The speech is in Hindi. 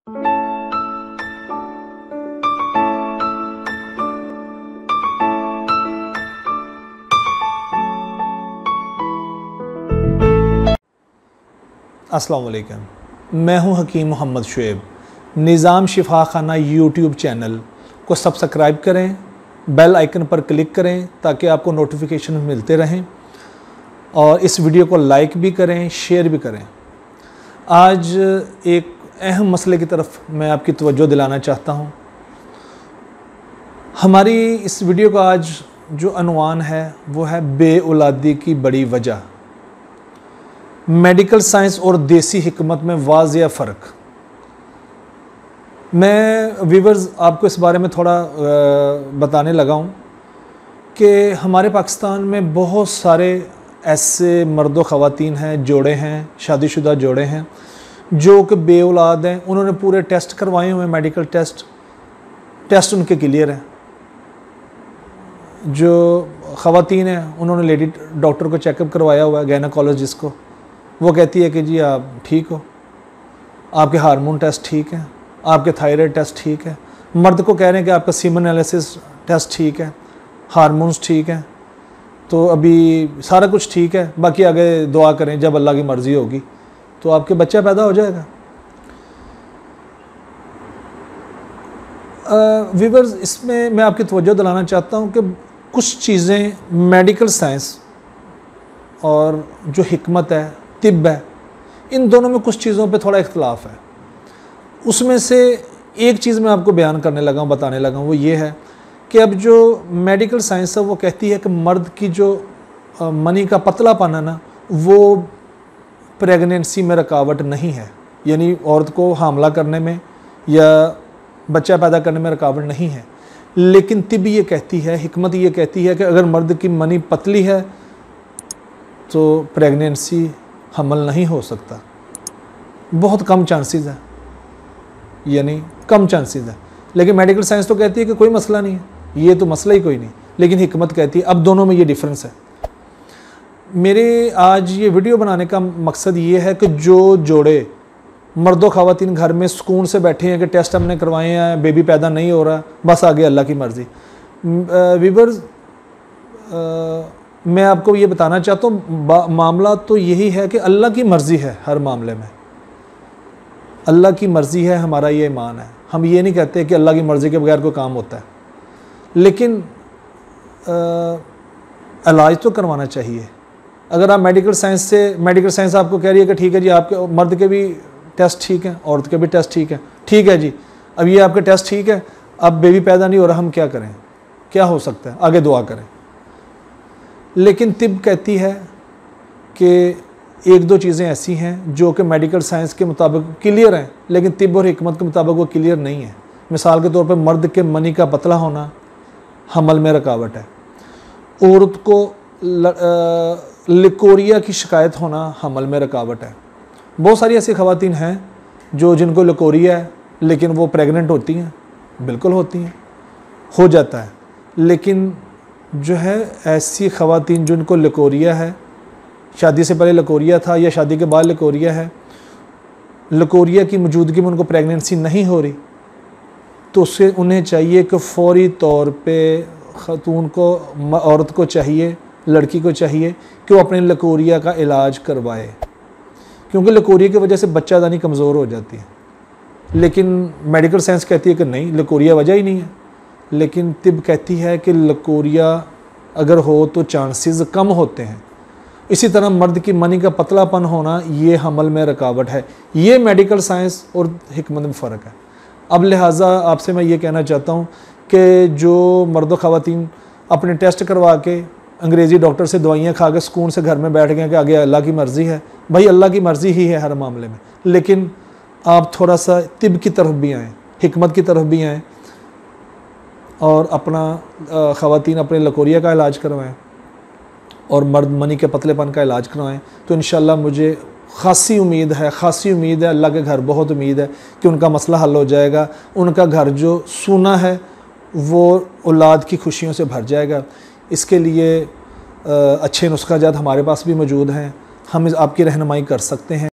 अस्सलाम वालेकुम, मैं हूं हकीम मोहम्मद शुएब। निज़ाम शिफा खाना यूट्यूब चैनल को सब्सक्राइब करें, बेल आइकन पर क्लिक करें ताकि आपको नोटिफिकेशन मिलते रहें और इस वीडियो को लाइक भी करें, शेयर भी करें। आज एक अहम मसले की तरफ मैं आपकी तवज्जो दिलाना चाहता हूं। हमारी इस वीडियो का आज जो अनवान है वो है बेऔलादी की बड़ी वजह। मेडिकल साइंस और देसी हिकमत में वाज़ेह फ़र्क। मैं व्यूअर्स आपको इस बारे में थोड़ा बताने लगा हूँ कि हमारे पाकिस्तान में बहुत सारे ऐसे मर्द व ख़वातीन हैं, जोड़े हैं, शादीशुदा जोड़े हैं जो कि बे औलाद हैं। उन्होंने पूरे टेस्ट करवाए हुए हैं, मेडिकल टेस्ट उनके क्लियर हैं। जो ख़वातीन हैं उन्होंने लेडी डॉक्टर को चेकअप करवाया हुआ है, गायनेकोलॉजिस्ट को। वो कहती है कि जी आप ठीक हो, आपके हार्मोन टेस्ट ठीक है, आपके थायराइड टेस्ट ठीक है। मर्द को कह रहे हैं कि आपका सीमन एनालिसिस टेस्ट ठीक है, हार्मोन्स ठीक है, तो अभी सारा कुछ ठीक है, बाकी आगे दुआ करें, जब अल्लाह की मर्ज़ी होगी तो आपके बच्चा पैदा हो जाएगा। व्यूअर्स, इसमें मैं आपकी तवज्जो दिलाना चाहता हूँ कि कुछ चीज़ें मेडिकल साइंस और जो हिकमत है, तिब है, इन दोनों में कुछ चीज़ों पे थोड़ा इख्तलाफ है। उसमें से एक चीज़ मैं आपको बयान करने लगा हूँ, बताने लगा हूँ, वो ये है कि अब जो मेडिकल साइंस है वो कहती है कि मर्द की जो मनी का पतलापन है ना, वो प्रेगनेंसी में रुकावट नहीं है, यानी औरत को हामला करने में या बच्चा पैदा करने में रुकावट नहीं है। लेकिन तिब ये कहती है, हिकमत ये कहती है कि अगर मर्द की मनी पतली है तो प्रेगनेंसी हमल नहीं हो सकता, बहुत कम चांसेस है, यानी कम चांसेस है। लेकिन मेडिकल साइंस तो कहती है कि कोई मसला नहीं है, ये तो मसला ही कोई नहीं। लेकिन हिकमत कहती है, अब दोनों में ये डिफरेंस है। मेरे आज ये वीडियो बनाने का मकसद ये है कि जो जोड़े मर्दों ख़वातीन घर में सुकून से बैठे हैं कि टेस्ट हमने करवाए हैं, बेबी पैदा नहीं हो रहा, बस आगे अल्लाह की मर्ज़ी। व्यूअर्स, मैं आपको ये बताना चाहता हूँ, मामला तो यही है कि अल्लाह की मर्ज़ी है हर मामले में, अल्लाह की मर्ज़ी है, हमारा ये ईमान है। हम ये नहीं कहते कि अल्लाह की मर्ज़ी के बगैर कोई काम होता है, लेकिन इलाज तो करवाना चाहिए। अगर आप मेडिकल साइंस आपको कह रही है कि ठीक है जी, आपके मर्द के भी टेस्ट ठीक हैं, औरत के भी टेस्ट ठीक है जी, अब ये आपके टेस्ट ठीक है, अब बेबी पैदा नहीं हो रहा, हम क्या करें, क्या हो सकता है, आगे दुआ करें। लेकिन तिब कहती है कि एक दो चीज़ें ऐसी हैं जो कि मेडिकल साइंस के मुताबिक क्लियर हैं, लेकिन तिब और हिकमत के मुताबिक वो क्लियर नहीं है। मिसाल के तौर पर मर्द के मनी का पतला होना हमल में रुकावट है, औरत को लिकोरिया की शिकायत होना हमल में रुकावट है। बहुत सारी ऐसी ख़वातीन हैं जो जिनको लिकोरिया है लेकिन वो प्रेग्नेंट होती हैं, बिल्कुल होती हैं, हो जाता है। लेकिन जो है ऐसी ख़वातीन जिनको लिकोरिया है, शादी से पहले लिकोरिया था या शादी के बाद लिकोरिया है, लिकोरिया की मौजूदगी में उनको प्रेगनेंसी नहीं हो रही, तो उससे उन्हें चाहिए कि फ़ौरी तौर पे ख़ातून को, औरत को चाहिए, लड़की को चाहिए कि वो अपने लिकोरिया का इलाज करवाए, क्योंकि लिकोरिया की वजह से बच्चादानी कमज़ोर हो जाती है। लेकिन मेडिकल साइंस कहती है कि नहीं, लिकोरिया वजह ही नहीं है। लेकिन तिब कहती है कि लिकोरिया अगर हो तो चांसेस कम होते हैं। इसी तरह मर्द की मनी का पतलापन होना, ये हमल में रुकावट है। ये मेडिकल साइंस और हिकमत में फ़र्क है। अब लिहाजा आपसे मैं ये कहना चाहता हूँ कि जो मर्द ख़वातीन अपने टेस्ट करवा के अंग्रेज़ी डॉक्टर से दवाइयाँ खा के सुकून से घर में बैठ गए कि आगे अल्लाह की मर्ज़ी है, भाई अल्लाह की मर्ज़ी ही है हर मामले में। लेकिन आप थोड़ा सा तिब की तरफ भी आएँ, हिकमत की तरफ भी आएँ और अपना ख़वातीन अपने लकोरिया का इलाज करवाएं और मर्द मनी के पतलेपन का इलाज करवाएं, तो इंशाल्लाह मुझे खासी उम्मीद है, अल्लाह के घर बहुत उम्मीद है कि उनका मसला हल हो जाएगा। उनका घर जो सूना है वो औलाद की खुशियों से भर जाएगा। इसके लिए अच्छे नुस्खा जात हमारे पास भी मौजूद हैं, हम आपकी रहनुमाई कर सकते हैं।